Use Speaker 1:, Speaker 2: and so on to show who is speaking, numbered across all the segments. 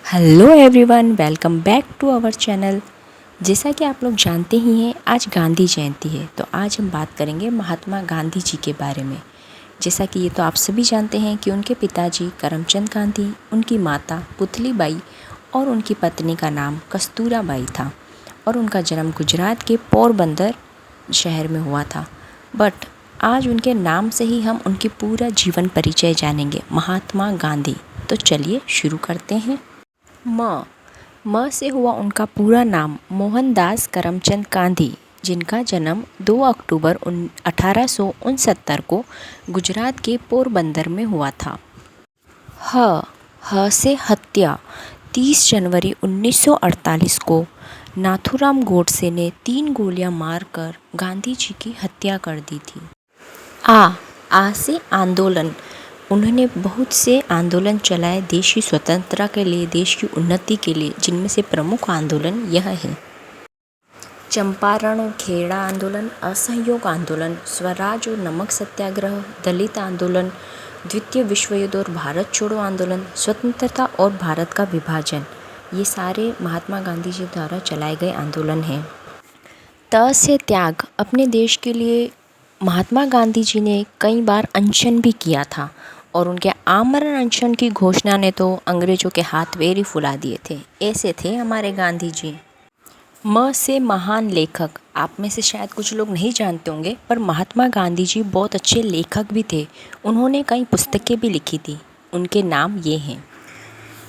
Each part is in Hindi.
Speaker 1: Hello everyone, welcome back to our channel. जैसा कि आप लोग जानते ही हैं, आज गांधी जयंती है। तो आज हम बात करेंगे महात्मा गांधी जी के बारे में। जैसा कि ये तो आप सभी जानते हैं कि उनके पिताजी करमचंद गांधी, उनकी माता पुतलीबाई और उनकी पत्नी का नाम कस्तूराबाई था और उनका जन्म गुजरात के पोरबंदर शहर में हुआ था। बट आज उनके नाम से ही हम उनकी पूरा जीवन परिचय जानेंगे, महात्मा गांधी। तो चलिए शुरू करते हैं। म से हुआ उनका पूरा नाम मोहनदास करमचंद गांधी, जिनका जन्म 2 अक्टूबर 1869 को गुजरात के पोरबंदर में हुआ था। ह से हत्या 30 जनवरी 1948 को नाथूराम गोडसे ने 3 गोलियां मारकर गांधी जी की हत्या कर दी थी। आ से आंदोलन, उन्होंने बहुत से आंदोलन चलाए देश की स्वतंत्रता के लिए, देश की उन्नति के लिए, जिनमें से प्रमुख आंदोलन यह है: चंपारण और खेड़ा आंदोलन, असहयोग आंदोलन, स्वराज और नमक सत्याग्रह, दलित आंदोलन, द्वितीय विश्व युद्ध और भारत छोड़ो आंदोलन, स्वतंत्रता और भारत का विभाजन। ये सारे महात्मा गांधी जी द्वारा चलाए गए आंदोलन हैं। त से त्याग, अपने देश के लिए महात्मा गांधी जी ने कई बार अनशन भी किया था और उनके आमरण अनशन की घोषणा ने तो अंग्रेजों के हाथ पैर ही फुला दिए थे। ऐसे थे हमारे गांधी जी। म से महान लेखक, आप में से शायद कुछ लोग नहीं जानते होंगे, पर महात्मा गांधी जी बहुत अच्छे लेखक भी थे। उन्होंने कई पुस्तकें भी लिखी थी। उनके नाम ये हैं: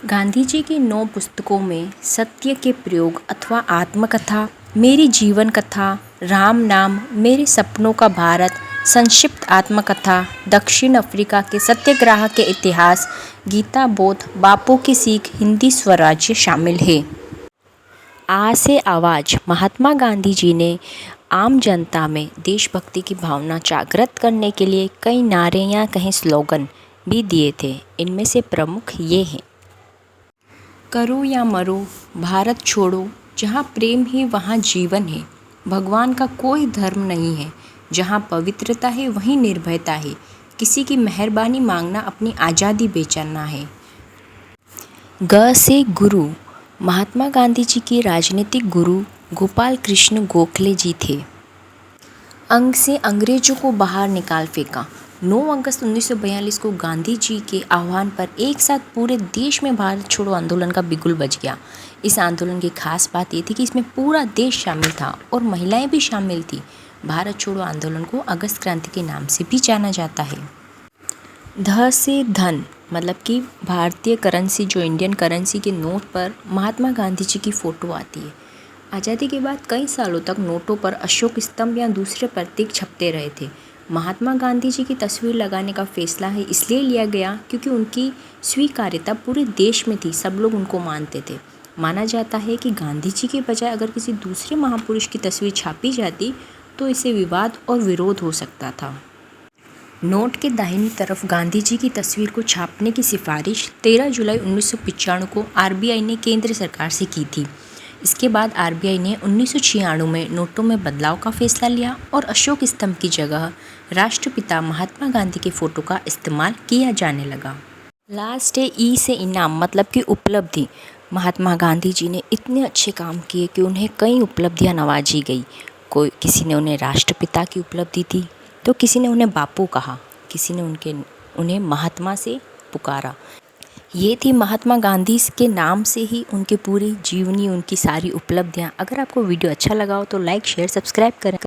Speaker 1: गांधी जी की 9 पुस्तकों में सत्य के प्रयोग अथवा आत्मकथा, मेरी जीवन कथा, राम नाम, मेरे सपनों का भारत, संक्षिप्त आत्मकथा, दक्षिण अफ्रीका के सत्याग्रह के इतिहास, गीता बोध, बापू की सीख, हिंदी स्वराज्य शामिल है। आ से आवाज़, महात्मा गांधी जी ने आम जनता में देशभक्ति की भावना जागृत करने के लिए कई नारे या कहीं स्लोगन भी दिए थे। इनमें से प्रमुख ये हैं: करो या मरो, भारत छोड़ो, जहाँ प्रेम है वहाँ जीवन है, भगवान का कोई धर्म नहीं है, जहाँ पवित्रता है वहीं निर्भयता है, किसी की मेहरबानी मांगना अपनी आज़ादी बेचना है। ग से गुरु, महात्मा गांधी जी के राजनीतिक गुरु गोपाल कृष्ण गोखले जी थे। अंग से अंग्रेजों को बाहर निकाल फेंका, 9 अगस्त 1942 को गांधी जी के आह्वान पर एक साथ पूरे देश में भारत छोड़ो आंदोलन का बिगुल बज गया। इस आंदोलन की खास बात ये थी कि इसमें पूरा देश शामिल था और महिलाएं भी शामिल थी। भारत छोड़ो आंदोलन को अगस्त क्रांति के नाम से भी जाना जाता है। ध से धन, मतलब कि भारतीय करेंसी, जो इंडियन करेंसी के नोट पर महात्मा गांधी जी की फ़ोटो आती है। आज़ादी के बाद कई सालों तक नोटों पर अशोक स्तंभ या दूसरे प्रतीक छपते रहे थे। महात्मा गांधी जी की तस्वीर लगाने का फैसला है इसलिए लिया गया क्योंकि उनकी स्वीकार्यता पूरे देश में थी, सब लोग उनको मानते थे। माना जाता है कि गांधी जी के बजाय अगर किसी दूसरे महापुरुष की तस्वीर छापी जाती तो इससे विवाद और विरोध हो सकता था। नोट के दाहिनी तरफ गांधी जी की तस्वीर को छापने की सिफारिश 13 जुलाई 1995 को आरबीआई ने केंद्र सरकार से की थी। इसके बाद आरबीआई ने 1996 में नोटों में बदलाव का फैसला लिया और अशोक स्तंभ की जगह राष्ट्रपिता महात्मा गांधी के फ़ोटो का इस्तेमाल किया जाने लगा। लास्ट है ई से इनाम, मतलब कि उपलब्धि। महात्मा गांधी जी ने इतने अच्छे काम किए कि उन्हें कई उपलब्धियां नवाजी गई। किसी ने उन्हें राष्ट्रपिता की उपलब्धि दी, तो किसी ने उन्हें बापू कहा, किसी ने उन्हें महात्मा से पुकारा। ये थी महात्मा गांधी के नाम से ही उनकी पूरी जीवनी, उनकी सारी उपलब्धियाँ। अगर आपको वीडियो अच्छा लगा हो तो लाइक, शेयर, सब्सक्राइब करें।